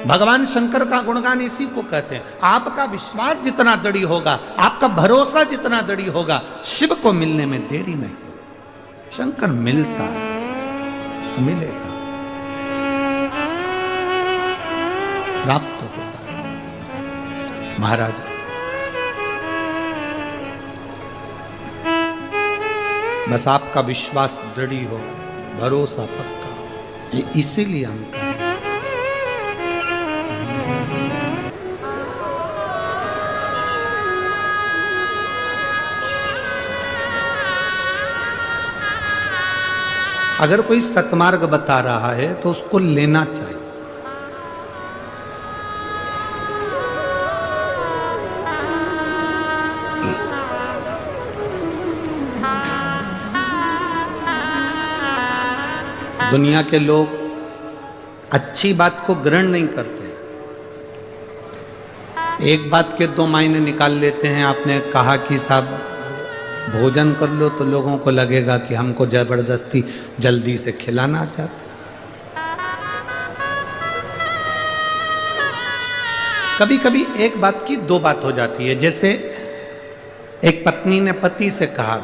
भगवान शंकर का गुणगान इसी को कहते हैं। आपका विश्वास जितना दृढ़ होगा, आपका भरोसा जितना दृढ़ होगा, शिव को मिलने में देरी नहीं। शंकर मिलता है, मिलेगा, प्राप्त होता है। महाराज बस आपका विश्वास दृढ़ हो, भरोसा पक्का, ये इसीलिए हम कहें। अगर कोई सतमार्ग बता रहा है तो उसको लेना चाहिए। दुनिया के लोग अच्छी बात को ग्रहण नहीं करते, एक बात के दो मायने निकाल लेते हैं। आपने कहा कि साहब भोजन कर लो तो लोगों को लगेगा कि हमको जबरदस्ती जल्दी से खिलाना चाहते। कभी कभी एक बात की दो बात हो जाती है। जैसे एक पत्नी ने पति से कहा,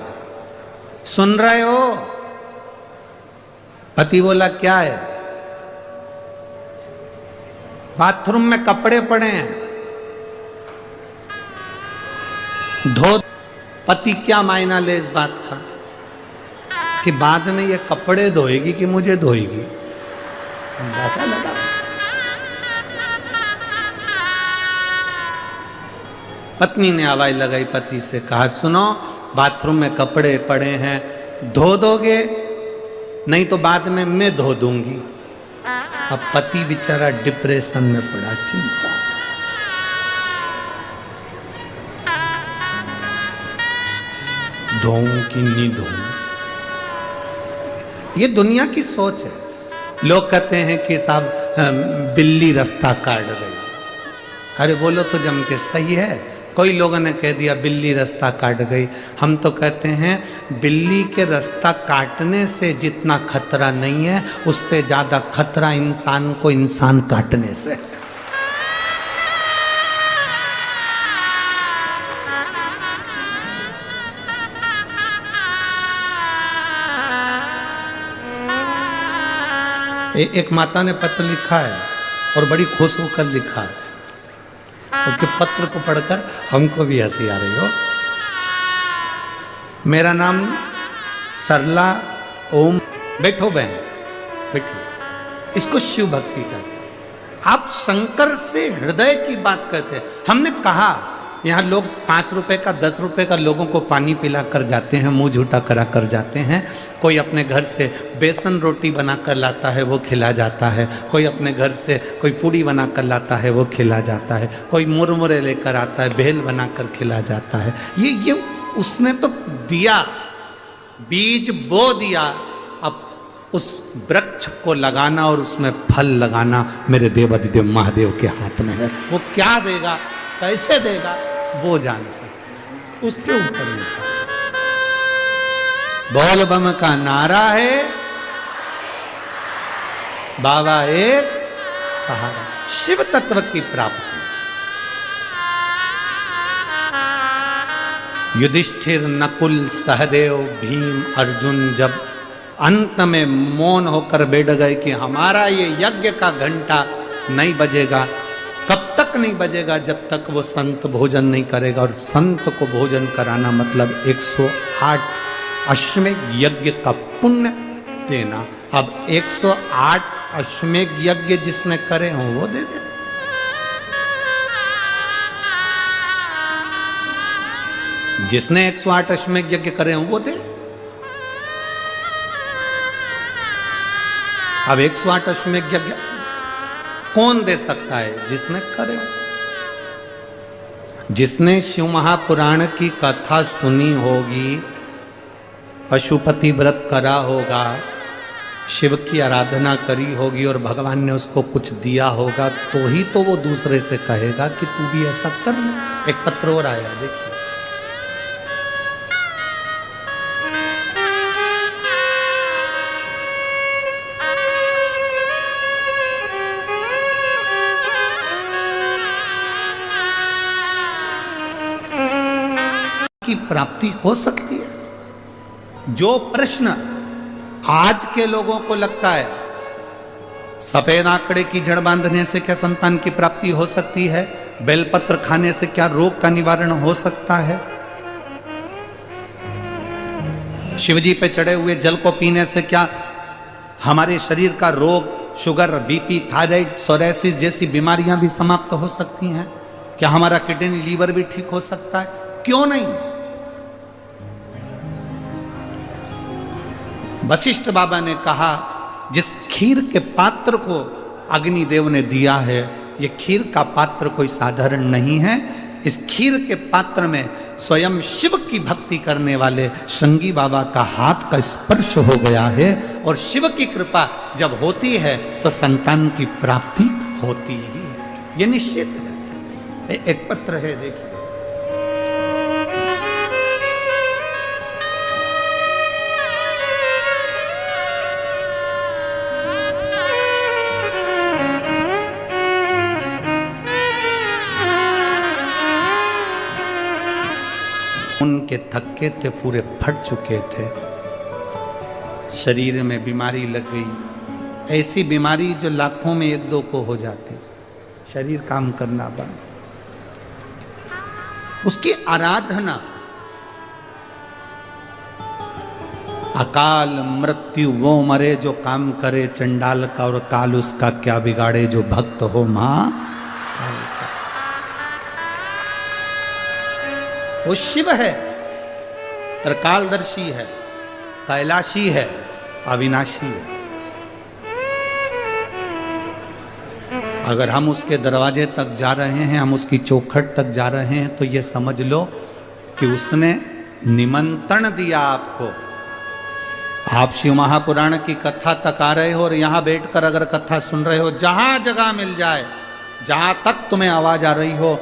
सुन रहे हो? पति बोला क्या है? बाथरूम में कपड़े पड़े हैं, धो। पति क्या मायना ले इस बात का कि बाद में ये कपड़े धोएगी कि मुझे धोएगी? अंदाजा लगा। पत्नी ने आवाज लगाई, पति से कहा, सुनो, बाथरूम में कपड़े पड़े हैं, धो दोगे? नहीं तो बाद में मैं धो दूंगी। अब पति बेचारा डिप्रेशन में पड़ा, चिंता। धोऊं कि नहीं धोऊं? ये दुनिया की सोच है। लोग कहते हैं कि साहब बिल्ली रास्ता काट गई। अरे बोलो तो जम के सही है। कोई लोगों ने कह दिया बिल्ली रास्ता काट गई। हम तो कहते हैं बिल्ली के रास्ता काटने से जितना खतरा नहीं है, उससे ज्यादा खतरा इंसान को इंसान काटने से। एक माता ने पत्र लिखा है और बड़ी खुश होकर लिखा है। उसके पत्र को पढ़कर हमको भी हंसी आ रही हो। मेरा नाम सरला ओम। बैठो बहन, बैठो। इसको शिव भक्ति कहते हैं। आप शंकर से हृदय की बात कहते हैं। हमने कहा यहाँ लोग 5 रुपए का 10 रुपए का लोगों को पानी पिला कर जाते हैं, मुंह झूठा करा कर जाते हैं। कोई अपने घर से बेसन रोटी बना कर लाता है, वो खिला जाता है। कोई अपने घर से कोई पूड़ी बना कर लाता है, वो खिला जाता है। कोई मुरमुरे लेकर आता है, भेल बना कर खिला जाता है। ये उसने तो दिया, बीज बो दिया। अब उस वृक्ष को लगाना और उसमें फल लगाना मेरे देवाधिदेव महादेव के हाथ में है। वो क्या देगा, कैसे देगा, वो जान सकते, उसके ऊपर नहीं। बोल बम का नारा है, बाबा एक सहारा। शिव तत्व की प्राप्ति। युधिष्ठिर, नकुल, सहदेव, भीम, अर्जुन जब अंत में मौन होकर बैठ गए कि हमारा ये यज्ञ का घंटा नहीं बजेगा, कब तक नहीं बजेगा? जब तक वो संत भोजन नहीं करेगा। और संत को भोजन कराना मतलब 108 अश्वमेध यज्ञ का पुण्य देना। अब 108 अश्वमेध यज्ञ जिसने करे हो वो दे दे। जिसने 108 अश्वमेध यज्ञ करे हो वो दे। अब 108 अश्वमेध यज्ञ कौन दे सकता है? जिसने करे। जिसने शिव महापुराण की कथा सुनी होगी, पशुपति व्रत करा होगा, शिव की आराधना करी होगी और भगवान ने उसको कुछ दिया होगा, तो ही तो वो दूसरे से कहेगा कि तू भी ऐसा कर ले। एक पत्र और आया, देखिए। की प्राप्ति हो सकती है। जो प्रश्न आज के लोगों को लगता है सफेद आंकड़े की जड़ बांधने से क्या संतान की प्राप्ति हो सकती है, बेलपत्र खाने से क्या रोग का निवारण हो सकता है, शिवजी पे चढ़े हुए जल को पीने से क्या हमारे शरीर का रोग, शुगर, बीपी, थायराइड, सोरेसिस जैसी बीमारियां भी समाप्त हो सकती हैं, क्या हमारा किडनी लीवर भी ठीक हो सकता है, क्यों नहीं। वशिष्ठ बाबा ने कहा जिस खीर के पात्र को अग्निदेव ने दिया है, ये खीर का पात्र कोई साधारण नहीं है। इस खीर के पात्र में स्वयं शिव की भक्ति करने वाले शृंगी बाबा का हाथ का स्पर्श हो गया है, और शिव की कृपा जब होती है तो संतान की प्राप्ति होती ही है, ये निश्चित है। एक पत्र है, देखिए, उनके थक्के थे, पूरे फट चुके थे, शरीर में बीमारी लग गई, ऐसी बीमारी जो लाखों में एक दो को हो जाती, शरीर काम करना बंद। उसकी आराधना अकाल मृत्यु वो मरे जो काम करे चंडाल का, और काल उसका क्या बिगाड़े जो भक्त हो मां। वो शिव है, त्रिकालदर्शी है, कैलाशी है, अविनाशी है। अगर हम उसके दरवाजे तक जा रहे हैं, हम उसकी चौखट तक जा रहे हैं, तो ये समझ लो कि उसने निमंत्रण दिया आपको। आप शिव महापुराण की कथा तक आ रहे हो और यहां बैठकर अगर कथा सुन रहे हो, जहां जगह मिल जाए, जहां तक तुम्हें आवाज आ रही हो,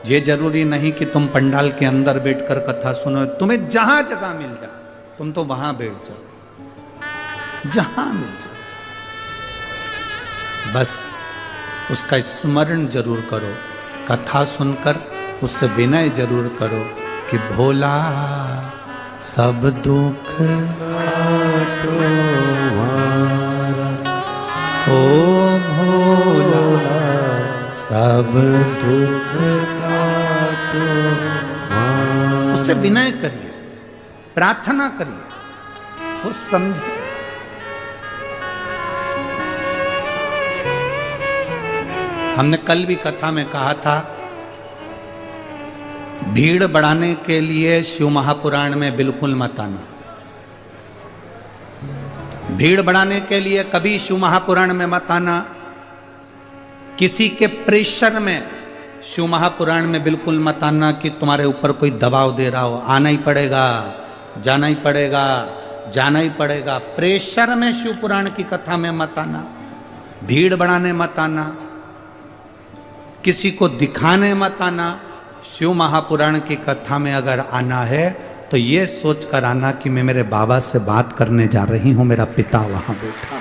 ये जरूरी नहीं कि तुम पंडाल के अंदर बैठकर कथा सुनो, तुम्हें जहां जगह मिल जाए तुम तो वहां बैठ जाओ, जहां मिल जाए, बस उसका स्मरण जरूर करो। कथा सुनकर उससे विनय जरूर करो कि भोला सब दुख ओ भोला सब दुख उससे विनय करिए, प्रार्थना करिए, वो समझे। हमने कल भी कथा में कहा था, भीड़ बढ़ाने के लिए शिव महापुराण में बिल्कुल मत आना। भीड़ बढ़ाने के लिए कभी शिव महापुराण में मत आना। किसी के प्रेशर में शिव महापुराण में बिल्कुल मत आना कि तुम्हारे ऊपर कोई दबाव दे रहा हो, आना ही पड़ेगा, जाना ही पड़ेगा, जाना ही पड़ेगा। प्रेशर में शिव पुराण की कथा में मत आना, भीड़ बढ़ाने मत आना, किसी को दिखाने मत आना। शिव महापुराण की कथा में अगर आना है तो ये सोच कर आना कि मैं मेरे बाबा से बात करने जा रही हूं, मेरा पिता वहां बैठा,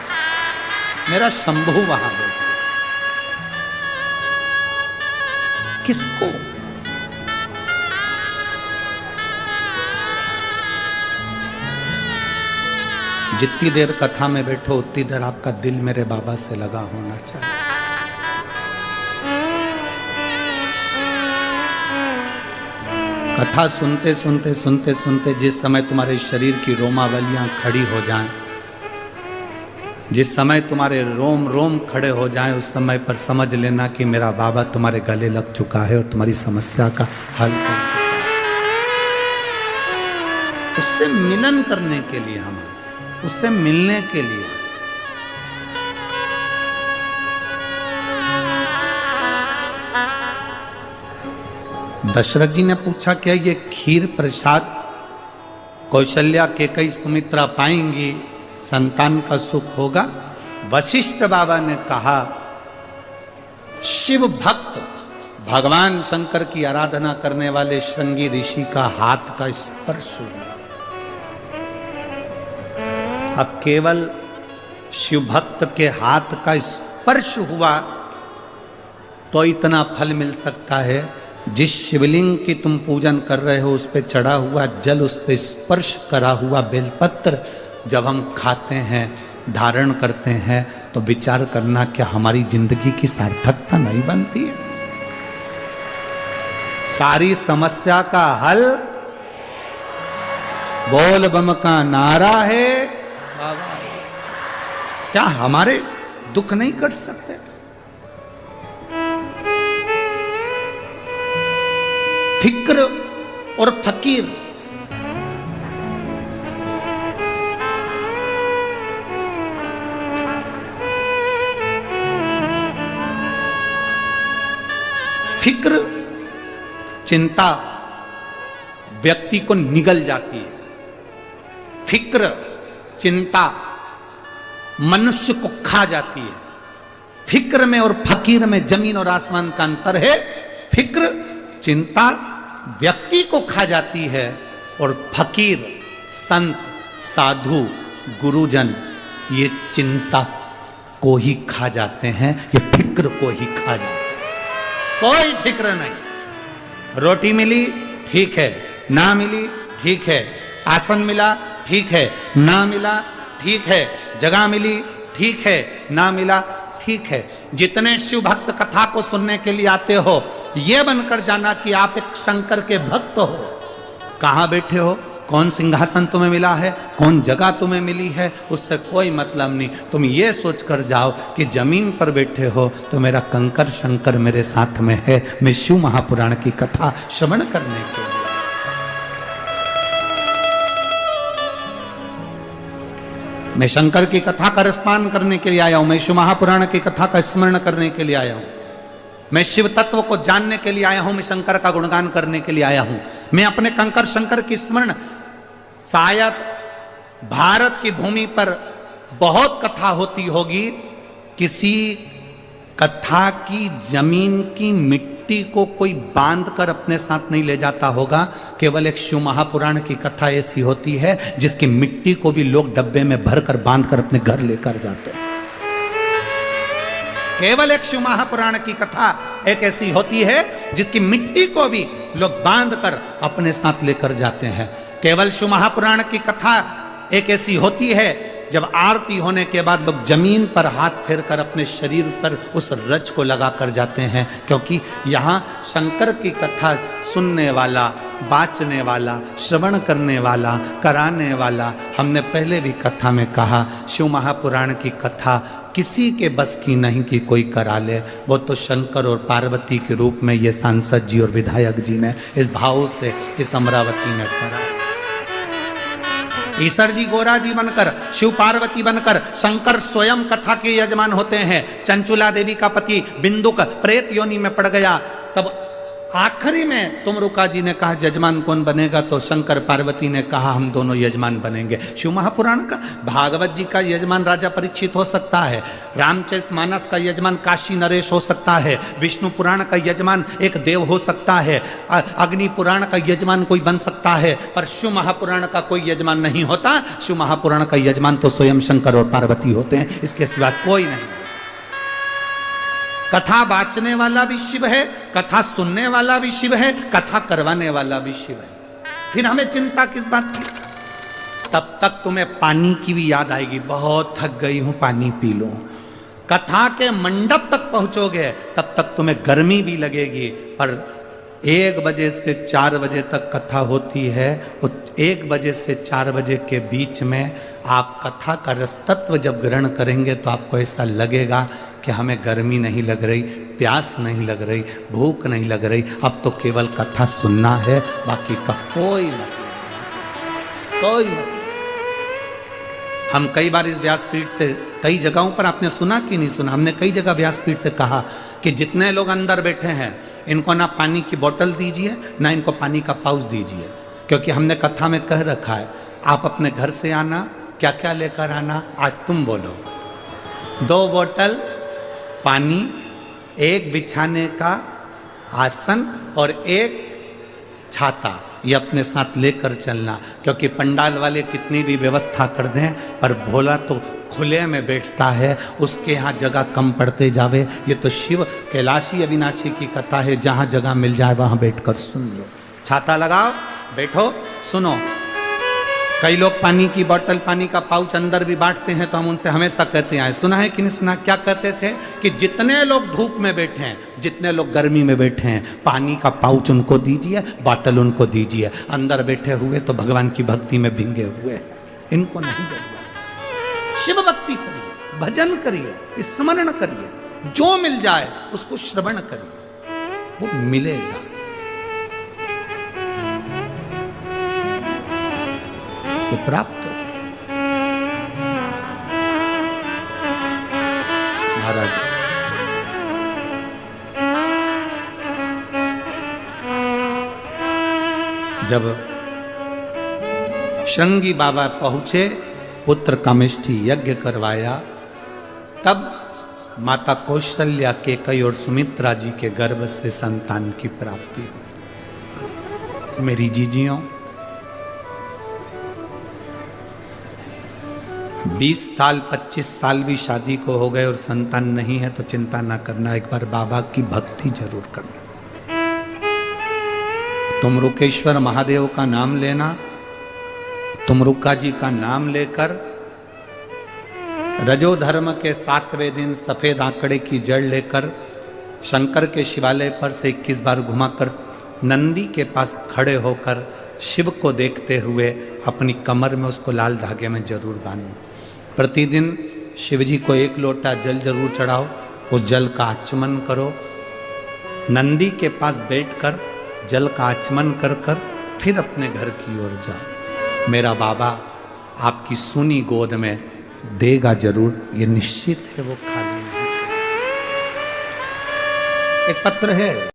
मेरा शंभू वहां बैठा। किसको? जितनी देर कथा में बैठो उतनी देर आपका दिल मेरे बाबा से लगा होना चाहिए। कथा सुनते सुनते सुनते सुनते जिस समय तुम्हारे शरीर की रोमावलियां खड़ी हो जाएं, जिस समय तुम्हारे रोम रोम खड़े हो जाएं, उस समय पर समझ लेना कि मेरा बाबा तुम्हारे गले लग चुका है और तुम्हारी समस्या का हल कर चुका है। उससे मिलन करने के लिए, हम उससे मिलने के लिए दशरथ जी ने पूछा, क्या ये खीर प्रसाद कौशल्या केकई सुमित्रा पाएंगी, संतान का सुख होगा? वशिष्ठ बाबा ने कहा, शिव भक्त भगवान शंकर की आराधना करने वाले श्रृंगी ऋषि का हाथ का स्पर्श हुआ। अब केवल शिव भक्त के हाथ का स्पर्श हुआ तो इतना फल मिल सकता है, जिस शिवलिंग की तुम पूजन कर रहे हो उस पे चढ़ा हुआ जल, उस पे स्पर्श करा हुआ बेलपत्र जब हम खाते हैं, धारण करते हैं, तो विचार करना क्या हमारी जिंदगी की सार्थकता नहीं बनती है? सारी समस्या का हल बोल बम का नारा है। बाबा क्या हमारे दुख नहीं कट सकते? फिक्र और फकीर, फिक्र चिंता व्यक्ति को निगल जाती है। फिक्र चिंता मनुष्य को खा जाती है। फिक्र में और फकीर में जमीन और आसमान का अंतर है। फिक्र चिंता व्यक्ति को खा जाती है और फकीर संत साधु गुरुजन ये चिंता को ही खा जाते हैं, ये फिक्र को ही खा जाते हैं। कोई फिक्र नहीं। रोटी मिली ठीक है, ना मिली ठीक है, आसन मिला ठीक है, ना मिला ठीक है, जगह मिली ठीक है, ना मिला ठीक है। जितने शिव भक्त कथा को सुनने के लिए आते हो, यह बनकर जाना कि आप एक शंकर के भक्त हो। कहां बैठे हो, कौन सिंहासन तुम्हें मिला है, कौन जगह तुम्हें मिली है, उससे कोई मतलब नहीं। तुम ये सोच कर जाओ कि जमीन पर बैठे हो तो मेरा कंकर शंकर मेरे साथ में है। मैं शिव महापुराण की कथा श्रवण करने के लिए, मैं शंकर की कथा का रसपान करने के लिए आया हूं। मैं शिव महापुराण की कथा का स्मरण करने के लिए आया हूं। मैं शिव तत्व को जानने के लिए आया हूं। मैं शंकर का गुणगान करने के लिए आया हूं। मैं अपने कंकर शंकर की स्मरण, शायद भारत की भूमि पर बहुत कथा होती होगी, किसी कथा की जमीन की मिट्टी को कोई बांध कर अपने साथ नहीं ले जाता होगा। केवल एक शिव महापुराण की कथा ऐसी होती है जिसकी मिट्टी को भी लोग डब्बे में भरकर बांध कर अपने घर लेकर जाते हैं। केवल एक शिव महापुराण की कथा एक ऐसी होती है जिसकी मिट्टी को भी लोग बांध कर अपने साथ लेकर जाते हैं। केवल शिव महापुराण की कथा एक ऐसी होती है जब आरती होने के बाद लोग जमीन पर हाथ फेर कर अपने शरीर पर उस रज को लगा कर जाते हैं, क्योंकि यहाँ शंकर की कथा सुनने वाला, बाँचने वाला, श्रवण करने वाला, कराने वाला, हमने पहले भी कथा में कहा, शिव महापुराण की कथा किसी के बस की नहीं कि कोई करा ले। वो तो शंकर और पार्वती के रूप में ये सांसद जी और विधायक जी ने इस भाव से इस अमरावती में करा। ईश्वर जी गोरा जी बनकर, शिव पार्वती बनकर, शंकर स्वयं कथा के यजमान होते हैं। चंचुला देवी का पति बिंदुक प्रेत योनि में पड़ गया, तब आखिरी में तुमरुका जी ने कहा यजमान कौन बनेगा, तो शंकर पार्वती ने कहा हम दोनों यजमान बनेंगे। शिव महापुराण का, भागवत जी का यजमान राजा परीक्षित हो सकता है, रामचरितमानस का यजमान काशी नरेश हो सकता है, विष्णु पुराण का यजमान एक देव हो सकता है, अग्नि पुराण का यजमान कोई बन सकता है, पर शिव महापुराण का कोई यजमान नहीं होता। शिव महापुराण का यजमान तो स्वयं शंकर और पार्वती होते हैं, इसके सिवा कोई नहीं। कथा बाँचने वाला भी शिव है, कथा सुनने वाला भी शिव है, कथा करवाने वाला भी शिव है। फिर हमें चिंता किस बात की? तब तक तुम्हें पानी की भी याद आएगी, बहुत थक गई हूं, पानी पी लो। कथा के मंडप तक पहुंचोगे तब तक तुम्हें गर्मी भी लगेगी, पर 1 बजे से 4 बजे तक कथा होती है। 1 बजे से 4 बजे के बीच में आप कथा का रस तत्व जब ग्रहण करेंगे तो आपको ऐसा लगेगा कि हमें गर्मी नहीं लग रही, प्यास नहीं लग रही, भूख नहीं लग रही, अब तो केवल कथा सुनना है, बाकी का कोई मतलब, कोई मतलब। हम कई बार इस व्यासपीठ से, कई जगहों पर आपने सुना कि नहीं सुना, हमने कई जगह व्यासपीठ से कहा कि जितने लोग अंदर बैठे हैं इनको ना पानी की बोतल दीजिए, ना इनको पानी का पाउच दीजिए, क्योंकि हमने कथा में कह रखा है आप अपने घर से आना, क्या क्या लेकर आना, आज तुम बोलो। 2 बोतल पानी, 1 बिछाने का आसन और 1 छाता ये अपने साथ लेकर चलना, क्योंकि पंडाल वाले कितनी भी व्यवस्था कर दें पर भोला तो खुले में बैठता है, उसके यहाँ जगह कम पड़ते जावे। ये तो शिव कैलाशी अविनाशी की कथा है, जहाँ जगह मिल जाए वहाँ बैठकर सुन लो। छाता लगाओ, बैठो, सुनो। कई लोग पानी की बोतल, पानी का पाउच अंदर भी बांटते हैं, तो हम उनसे हमेशा कहते हैं, सुना है कि नहीं सुना, क्या कहते थे कि जितने लोग धूप में बैठे हैं, जितने लोग गर्मी में बैठे हैं, पानी का पाउच उनको दीजिए, बोतल उनको दीजिए। अंदर बैठे हुए तो भगवान की भक्ति में भिंगे हुए हैं, इनको नहीं जरूरत। शिव भक्ति करिए, भजन करिए, स्मरण करिए, जो मिल जाए उसको श्रवण करिए, वो मिलेगा। प्राप्त हो। महाराज जब श्रृंगी बाबा पहुंचे, पुत्र कामेष्ठी यज्ञ करवाया, तब माता कौशल्या, केकई और सुमित्रा जी के गर्भ से संतान की प्राप्ति हुई। मेरी जीजियों, 20 साल 25 साल भी शादी को हो गए और संतान नहीं है तो चिंता ना करना, एक बार बाबा की भक्ति जरूर करना। तुम रुकेश्वर महादेव का नाम लेना, तुम रुक्का जी का नाम लेकर रजोधर्म के 7वें दिन सफेद आंकड़े की जड़ लेकर शंकर के शिवालय पर से 21 बार घुमाकर नंदी के पास खड़े होकर शिव को देखते हुए अपनी कमर में उसको लाल धागे में जरूर बांधना। प्रतिदिन शिव जी को 1 लोटा जल जरूर चढ़ाओ, उस जल का आचमन करो, नंदी के पास बैठकर जल का आचमन कर कर फिर अपने घर की ओर जाओ। मेरा बाबा आपकी सूनी गोद में देगा जरूर, ये निश्चित है, वो खाली नहीं। एक पत्र है